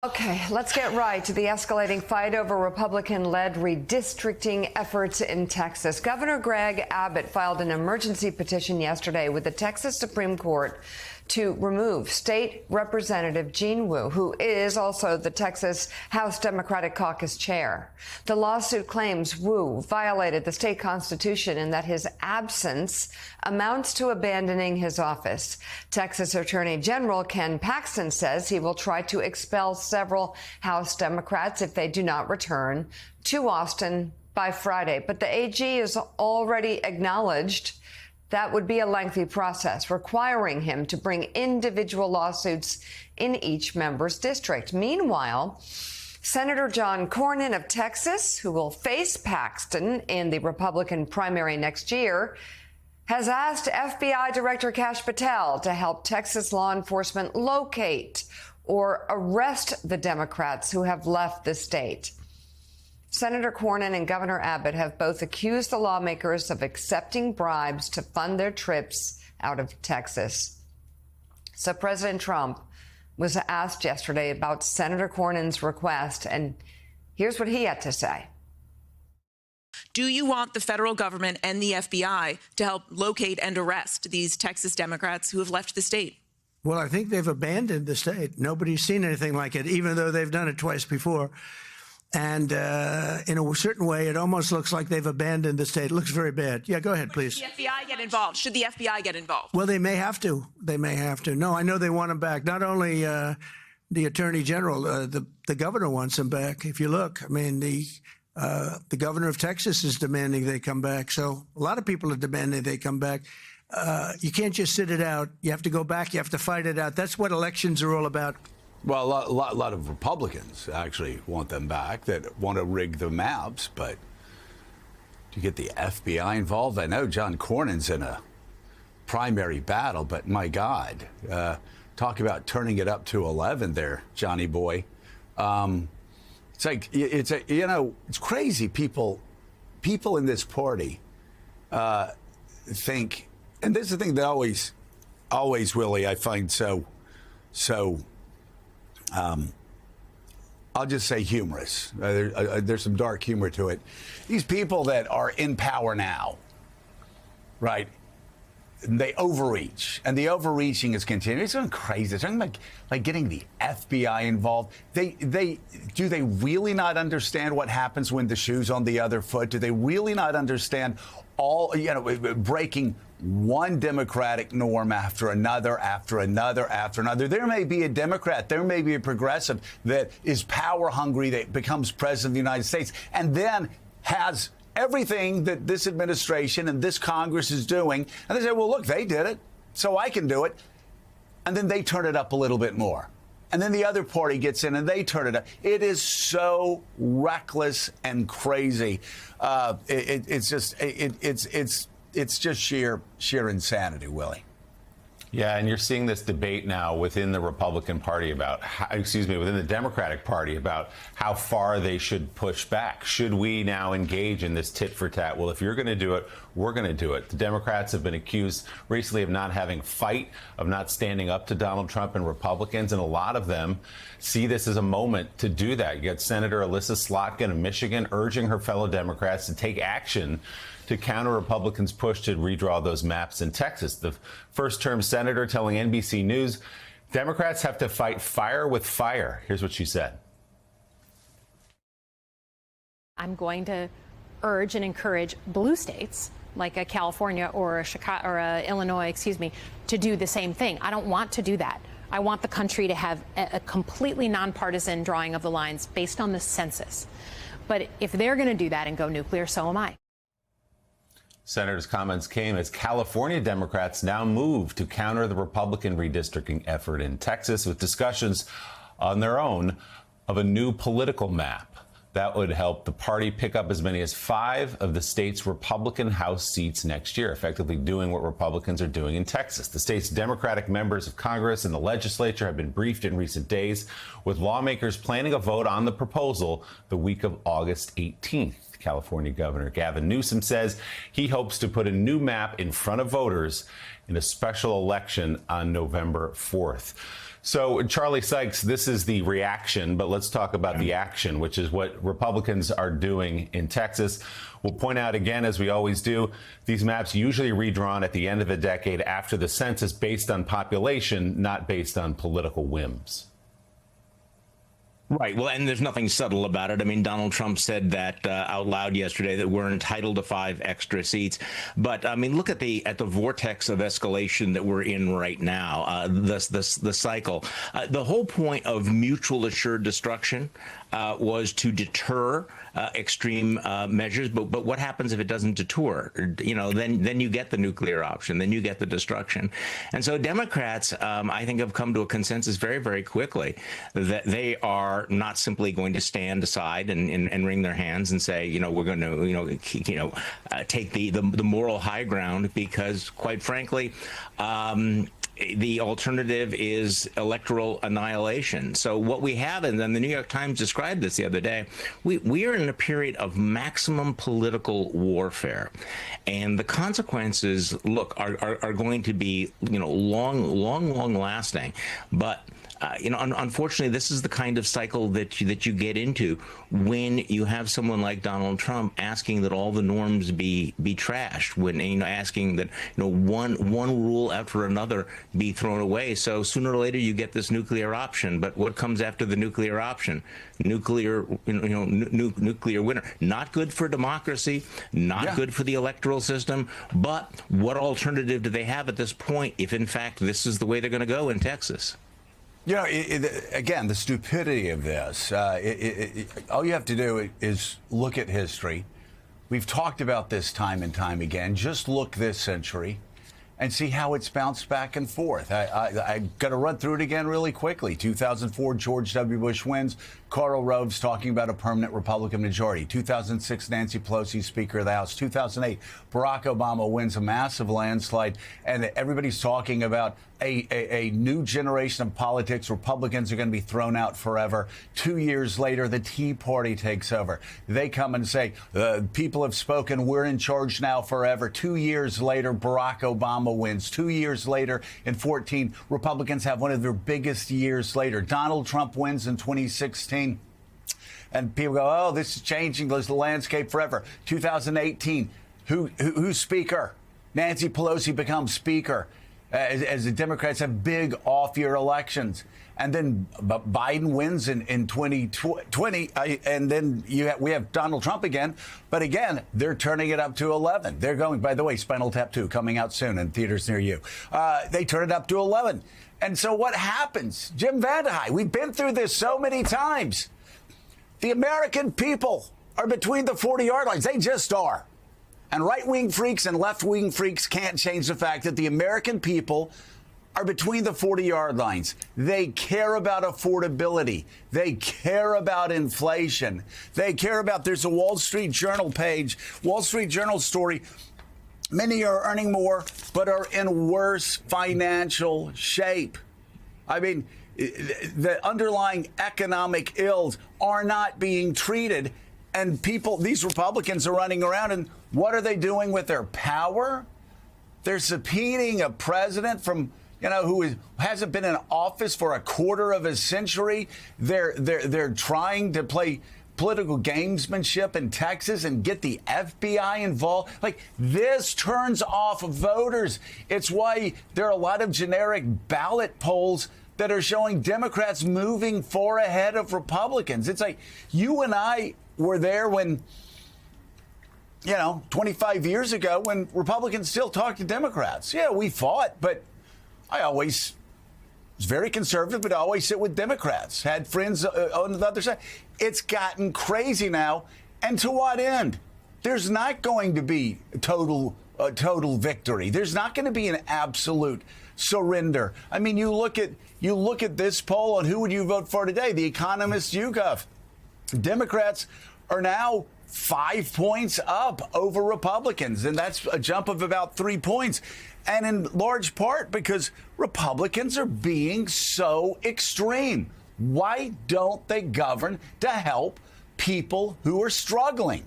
Okay, let's get right to the escalating fight over Republican-led redistricting efforts in Texas. Governor Greg Abbott filed an emergency petition yesterday with the Texas Supreme Court to remove State Representative Gene Wu, who is also the Texas House Democratic Caucus chair. The lawsuit claims Wu violated the state constitution and that his absence amounts to abandoning his office. Texas Attorney General Ken Paxton says he will try to expel several House Democrats if they do not return to Austin by Friday. But the AG has already acknowledged that would be a lengthy process, requiring him to bring individual lawsuits in each member's district. Meanwhile, Senator John Cornyn of Texas, who will face Paxton in the Republican primary next year, has asked FBI Director Kash Patel to help Texas law enforcement locate or arrest the Democrats who have left the state. Senator Cornyn and Governor Abbott have both accused the lawmakers of accepting bribes to fund their trips out of Texas. So President Trump was asked yesterday about Senator Cornyn's request, and here's what he had to say. Do you want the federal government and the FBI to help locate and arrest these Texas Democrats who have left the state? Well, I think they've abandoned the state. Nobody's seen anything like it, even though they've done it twice before. And in a certain way, it almost looks like they've abandoned the state. It looks very bad. Yeah, go ahead, please. Should the FBI get involved? Should the FBI get involved? Well, they may have to. They may have to. No, I know they want them back. Not only the Attorney General, the governor wants them back. If you look, I mean, the governor of Texas is demanding they come back. So a lot of people are demanding they come back. You can't just sit it out. You have to go back. You have to fight it out. That's what elections are all about. Well, a lot of Republicans actually want them back that want to rig the maps, but to get the FBI involved, I know John Cornyn's in a primary battle, but my God, talk about turning it up to 11 there, Johnny boy. It's like, it's crazy. People in this party think, and this is the thing that always, Willie, I find so I'll just say humorous. There's some dark humor to it. These people that are in power now, right? They overreach, and the overreaching is continuing. It's going crazy. It's something like getting the FBI involved. Do they really not understand what happens when the shoe's on the other foot? Do they really not understand breaking one democratic norm after another, after another, after another? There may be a Democrat, there may be a progressive that is power hungry, that becomes president of the United States, and then has everything that this administration and this Congress is doing. And they say, well, look, they did it, so I can do it. And then they turn it up a little bit more. And then the other party gets in and they turn it up. It is so reckless and crazy. It's just sheer insanity, Willie. Yeah, and you're seeing this debate now within the Republican Party about, within the Democratic Party about how far they should push back. Should we now engage in this tit for tat? Well, if you're going to do it, we're going to do it. The Democrats have been accused recently of not having fight, of not standing up to Donald Trump and Republicans, and a lot of them see this as a moment to do that. You got Senator Alyssa Slotkin of Michigan urging her fellow Democrats to take action to counter Republicans' push to redraw those maps in Texas. The first-term senator telling NBC News, Democrats have to fight fire with fire. Here's what she said. I'm going to urge and encourage blue states like a California or a Chicago or a Illinois, to do the same thing. I don't want to do that. I want the country to have a completely nonpartisan drawing of the lines based on the census. But if they're going to do that and go nuclear, so am I. Senator's comments came as California Democrats now move to counter the Republican redistricting effort in Texas with discussions on their own of a new political map that would help the party pick up as many as 5 of the state's Republican House seats next year, effectively doing what Republicans are doing in Texas. The state's Democratic members of Congress and the legislature have been briefed in recent days, with lawmakers planning a vote on the proposal the week of August 18th. California Governor Gavin Newsom says he hopes to put a new map in front of voters in a special election on November 4th. So, Charlie Sykes, this is the reaction, but let's talk about the action, which is what Republicans are doing in Texas. We'll point out again, as we always do, these maps usually redrawn at the end of the decade after the census based on population, not based on political whims. Right. Well, and there's nothing subtle about it. I mean, Donald Trump said that out loud yesterday that we're entitled to 5 extra seats. But I mean, look at the vortex of escalation that we're in right now. The cycle. The whole point of mutual assured destruction was to deter extreme measures. But what happens if it doesn't deter? You know, then you get the nuclear option. Then you get the destruction. And so Democrats, I think, have come to a consensus very, very quickly that they are not simply going to stand aside and wring their hands and say, you know, we're going to, take the moral high ground, because, quite frankly, the alternative is electoral annihilation. So what we have, and then the New York Times described this the other day, we are in a period of maximum political warfare. And the consequences, look, are going to be, long lasting. But unfortunately, this is the kind of cycle that you get into when you have someone like Donald Trump asking that all the norms be trashed, when asking that one rule after another be thrown away. So sooner or later you get this nuclear option. But what comes after the nuclear option? Nuclear winner. Not good for democracy. Not good for the electoral system. But what alternative do they have at this point if, in fact, this is the way they're going to go in Texas? Again, the stupidity of this, all you have to do is look at history. We've talked about this time and time again. Just look this century and see how it's bounced back and forth. I got to run through it again really quickly. 2004, George W. Bush wins. Karl Rove's talking about a permanent Republican majority. 2006, Nancy Pelosi, Speaker of the House. 2008, Barack Obama wins a massive landslide, and everybody's talking about a new generation of politics. Republicans are going to be thrown out forever. 2 years later, the Tea Party takes over. They come and say, people have spoken, we're in charge now forever. 2 years later, Barack Obama wins. 2 years later, in 2014, Republicans have one of their biggest years later. Donald Trump wins in 2016. And people go, oh, this is changing the landscape forever. 2018, who's Speaker? Nancy Pelosi becomes Speaker as the Democrats have big off-year elections. And then Biden wins in 2020, and then we have Donald Trump again. But again, they're turning it up to 11. They're going, by the way, Spinal Tap 2 coming out soon in theaters near you. They turn it up to 11. And so what happens? Jim Vandehei, we've been through this so many times. The American people are between the 40-yard lines. They just are. And right-wing freaks and left-wing freaks can't change the fact that the American people are between the 40-yard lines. They care about affordability. They care about inflation. They care about, there's a Wall Street Journal page, Wall Street Journal story. Many are earning more, but are in worse financial shape. I mean, the underlying economic ills are not being treated. And people, these Republicans are running around, and what are they doing with their power? They're subpoenaing a president from, who hasn't been in office for a quarter of a century. They're trying to play political gamesmanship in Texas and get the FBI involved. Like, this turns off voters. It's why there are a lot of generic ballot polls that are showing Democrats moving far ahead of Republicans. It's like you and I were there when, 25 years ago when Republicans still talked to Democrats. Yeah, we fought, but I always was very conservative, but I always sit with Democrats. Had friends on the other side. It's gotten crazy now. And to what end? There's not going to be total victory. There's not going to be an absolute surrender. I mean, you look at this poll on who would you vote for today? The Economist YouGov. Democrats are now 5 points up over Republicans, and that's a jump of about 3 points. And in large part because Republicans are being so extreme. Why don't they govern to help people who are struggling?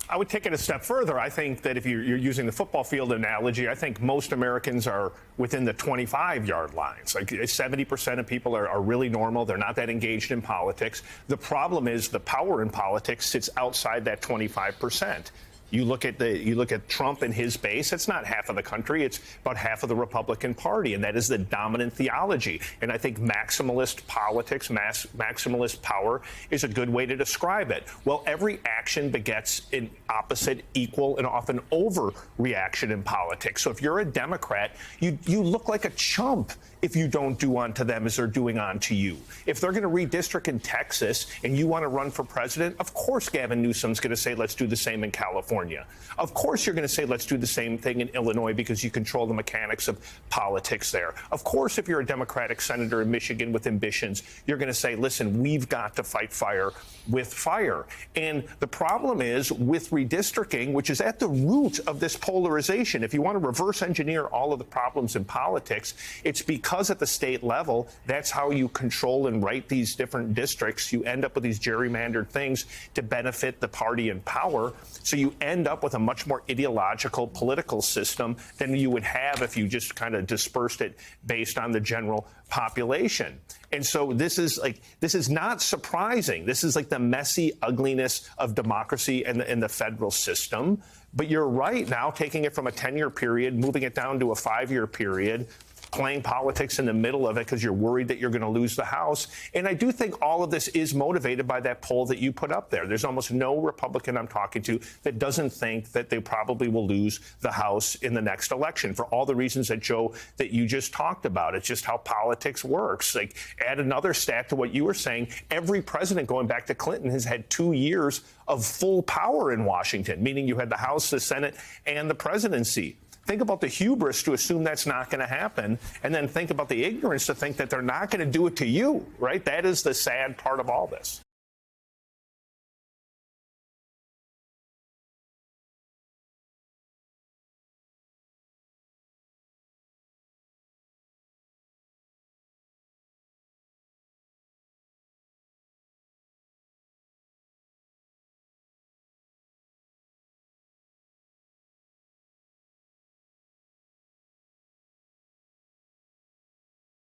I would take it a step further. I think that if you're using the football field analogy, I think most Americans are within the 25-yard lines. Like 70% of people are really normal. They're not that engaged in politics. The problem is the power in politics sits outside that 25%. You look at Trump and his base, it's not half of the country, it's about half of the Republican Party, and that is the dominant theology. And I think maximalist politics, maximalist power is a good way to describe it. Well, every action begets an opposite, equal, and often overreaction in politics. So if you're a Democrat, you look like a chump if you don't do unto them as they're doing unto you. If they're going to redistrict in Texas and you want to run for president, of course Gavin Newsom's going to say, let's do the same in California. Of course you're going to say, let's do the same thing in Illinois because you control the mechanics of politics there. Of course, if you're a Democratic senator in Michigan with ambitions, you're going to say, listen, we've got to fight fire with fire. And the problem is with redistricting, which is at the root of this polarization. If you want to reverse engineer all of the problems in politics, it's because at the state level, that's how you control and write these different districts. You end up with these gerrymandered things to benefit the party in power. So you end up with a much more ideological political system than you would have if you just kind of dispersed it based on the general population. And so this is not surprising. This is like the messy ugliness of democracy and the federal system. But you're right, now taking it from a 10-year period, moving it down to a 5-year period, playing politics in the middle of it because you're worried that you're going to lose the House. And I do think all of this is motivated by that poll that you put up there. There's almost no Republican I'm talking to that doesn't think that they probably will lose the House in the next election for all the reasons that, Joe, that you just talked about. It's just how politics works. Like, add another stat to what you were saying. Every president going back to Clinton has had 2 years of full power in Washington, meaning you had the House, the Senate, and the presidency. Think about the hubris to assume that's not going to happen, and then think about the ignorance to think that they're not going to do it to you, right? That is the sad part of all this.